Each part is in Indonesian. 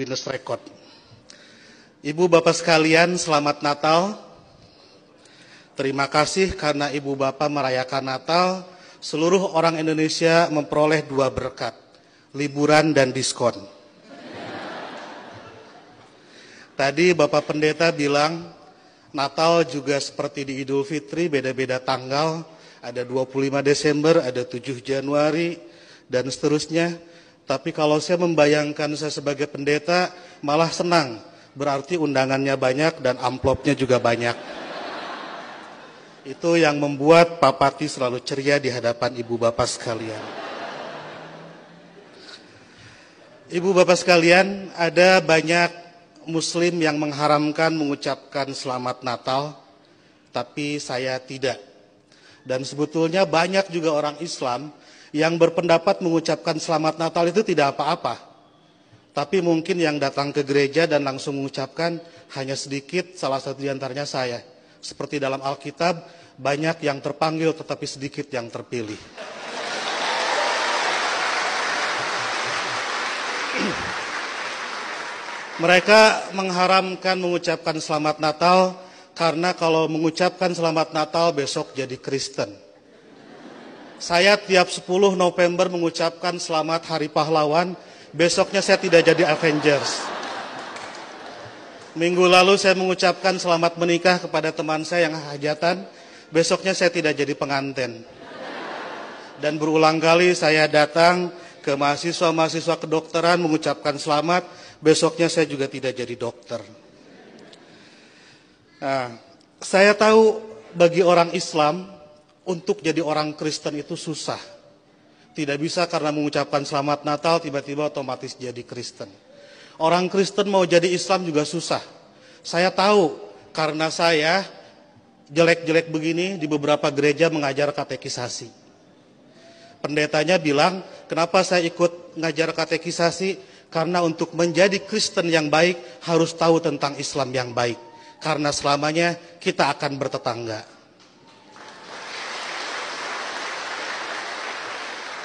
Guinness Record. Ibu Bapak sekalian, selamat Natal. Terima kasih karena Ibu Bapak merayakan Natal. Seluruh orang Indonesia memperoleh 2 berkat, liburan dan diskon. Tadi Bapak Pendeta bilang Natal juga seperti di Idul Fitri, beda-beda tanggal. Ada 25 Desember, ada 7 Januari, dan seterusnya. Tapi kalau saya membayangkan saya sebagai pendeta, malah senang. Berarti undangannya banyak dan amplopnya juga banyak. Itu yang membuat Pak Pati selalu ceria di hadapan Ibu Bapak sekalian. Ibu Bapak sekalian, ada banyak Muslim yang mengharamkan mengucapkan selamat Natal, tapi saya tidak. Dan sebetulnya banyak juga orang Islam yang berpendapat mengucapkan selamat Natal itu tidak apa-apa. Tapi mungkin yang datang ke gereja dan langsung mengucapkan hanya sedikit, salah satu di antaranya saya. Seperti dalam Alkitab, banyak yang terpanggil tetapi sedikit yang terpilih. Mereka mengharamkan mengucapkan selamat Natal karena kalau mengucapkan selamat Natal besok jadi Kristen. Saya tiap 10 November mengucapkan selamat Hari Pahlawan, besoknya saya tidak jadi Avengers. Minggu lalu saya mengucapkan selamat menikah kepada teman saya yang hajatan, besoknya saya tidak jadi pengantin. Dan berulang kali saya datang ke mahasiswa-mahasiswa kedokteran mengucapkan selamat, besoknya saya juga tidak jadi dokter. Nah, saya tahu bagi orang Islam, untuk jadi orang Kristen itu susah. Tidak bisa karena mengucapkan selamat Natal tiba-tiba otomatis jadi Kristen. Orang Kristen mau jadi Islam juga susah. Saya tahu karena saya jelek-jelek begini di beberapa gereja mengajar katekisasi. Pendetanya bilang, kenapa saya ikut ngajar katekisasi? Karena untuk menjadi Kristen yang baik harus tahu tentang Islam yang baik. Karena selamanya kita akan bertetangga.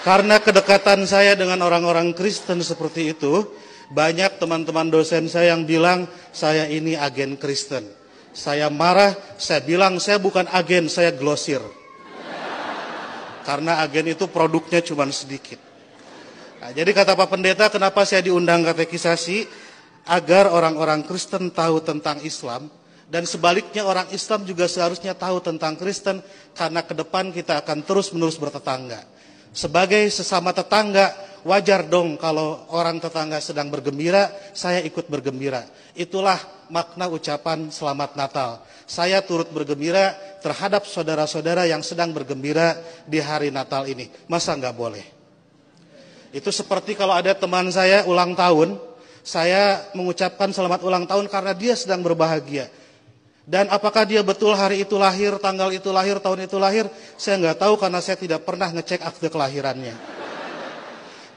Karena kedekatan saya dengan orang-orang Kristen seperti itu, banyak teman-teman dosen saya yang bilang, saya ini agen Kristen. Saya marah, saya bilang, saya bukan agen, saya glosir. Karena agen itu produknya cuma sedikit. Nah, jadi kata Pak Pendeta, kenapa saya diundang katekisasi? Agar orang-orang Kristen tahu tentang Islam. Dan sebaliknya orang Islam juga seharusnya tahu tentang Kristen. Karena ke depan kita akan terus-menerus bertetangga. Sebagai sesama tetangga, wajar dong kalau orang tetangga sedang bergembira, saya ikut bergembira. Itulah makna ucapan selamat Natal. Saya turut bergembira terhadap saudara-saudara yang sedang bergembira di hari Natal ini. Masa nggak boleh? Itu seperti kalau ada teman saya ulang tahun, saya mengucapkan selamat ulang tahun karena dia sedang berbahagia. Dan apakah dia betul hari itu lahir, tanggal itu lahir, tahun itu lahir, saya nggak tahu karena saya tidak pernah ngecek akte kelahirannya.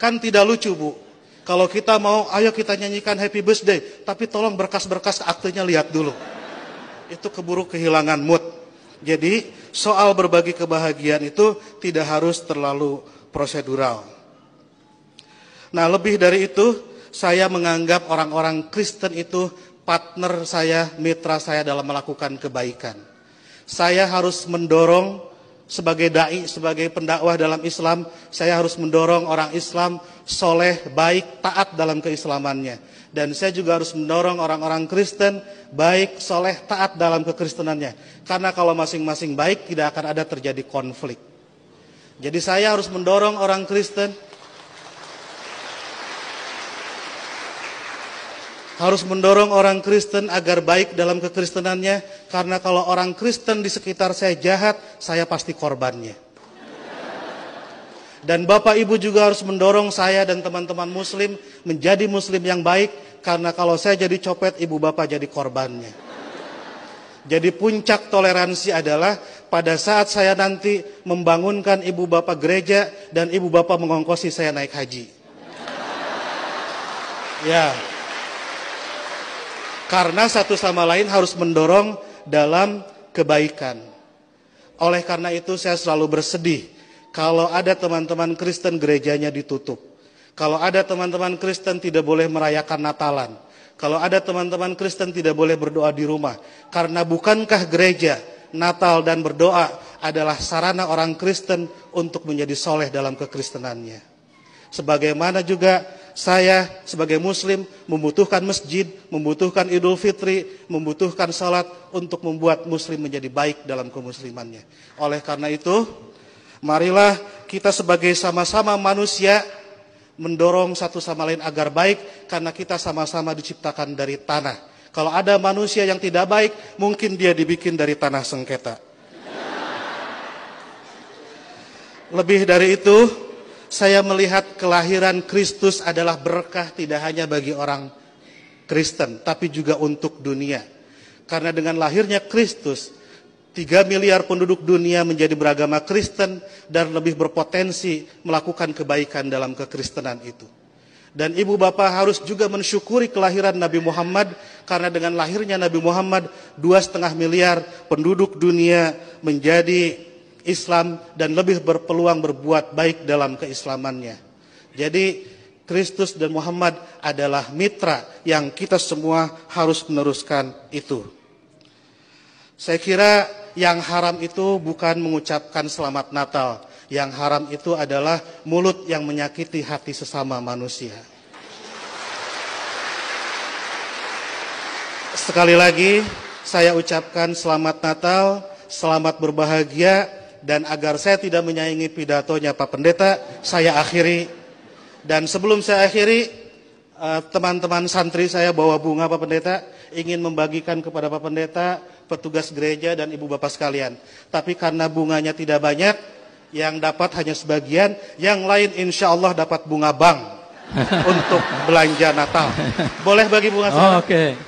Kan tidak lucu, Bu. Kalau kita mau, ayo kita nyanyikan happy birthday, tapi tolong berkas-berkas aktenya lihat dulu. Itu keburu kehilangan mood. Jadi soal berbagi kebahagiaan itu tidak harus terlalu prosedural. Nah, lebih dari itu, saya menganggap orang-orang Kristen itu partner saya, mitra saya dalam melakukan kebaikan. Saya harus mendorong sebagai dai, sebagai pendakwah dalam Islam, saya harus mendorong orang Islam soleh, baik, taat dalam keislamannya. Dan saya juga harus mendorong orang-orang Kristen baik, soleh, taat dalam kekristenannya. Karena kalau masing-masing baik, tidak akan ada terjadi konflik. Jadi saya harus mendorong orang Kristen agar baik dalam kekristenannya, karena kalau orang Kristen di sekitar saya jahat, saya pasti korbannya. Dan Bapak Ibu juga harus mendorong saya dan teman-teman Muslim menjadi Muslim yang baik, karena kalau saya jadi copet, Ibu Bapak jadi korbannya. Jadi puncak toleransi adalah pada saat saya nanti membangunkan Ibu Bapak gereja dan Ibu Bapak mengongkosi saya naik haji. Ya. Karena satu sama lain harus mendorong dalam kebaikan. Oleh karena itu saya selalu bersedih kalau ada teman-teman Kristen gerejanya ditutup. Kalau ada teman-teman Kristen tidak boleh merayakan Natalan. Kalau ada teman-teman Kristen tidak boleh berdoa di rumah. Karena bukankah gereja, Natal dan berdoa adalah sarana orang Kristen untuk menjadi soleh dalam kekristenannya. Sebagaimana juga saya sebagai muslim membutuhkan masjid, membutuhkan Idul Fitri, membutuhkan salat untuk membuat muslim menjadi baik dalam kemuslimannya. Oleh karena itu, marilah kita sebagai sama-sama manusia mendorong satu sama lain agar baik, karena kita sama-sama diciptakan dari tanah. Kalau ada manusia yang tidak baik, mungkin dia dibikin dari tanah sengketa. Lebih dari itu, saya melihat kelahiran Kristus adalah berkah tidak hanya bagi orang Kristen, tapi juga untuk dunia. Karena dengan lahirnya Kristus, 3 miliar penduduk dunia menjadi beragama Kristen dan lebih berpotensi melakukan kebaikan dalam kekristenan itu. Dan ibu bapak harus juga mensyukuri kelahiran Nabi Muhammad, karena dengan lahirnya Nabi Muhammad 2,5 miliar penduduk dunia menjadi Islam dan lebih berpeluang berbuat baik dalam keislamannya. Jadi Kristus dan Muhammad adalah mitra yang kita semua harus meneruskan itu. Saya kira yang haram itu bukan mengucapkan selamat Natal. Yang haram itu adalah mulut yang menyakiti hati sesama manusia. Sekali lagi saya ucapkan selamat Natal, selamat berbahagia, dan agar saya tidak menyaingi pidatonya Pak Pendeta, saya akhiri. Dan sebelum saya akhiri, teman-teman santri saya bawa bunga Pak Pendeta, ingin membagikan kepada Pak Pendeta, petugas gereja dan ibu bapak sekalian. Tapi karena bunganya tidak banyak, yang dapat hanya sebagian, yang lain insya Allah dapat bunga bank untuk belanja Natal. Boleh bagi bunga? Oke.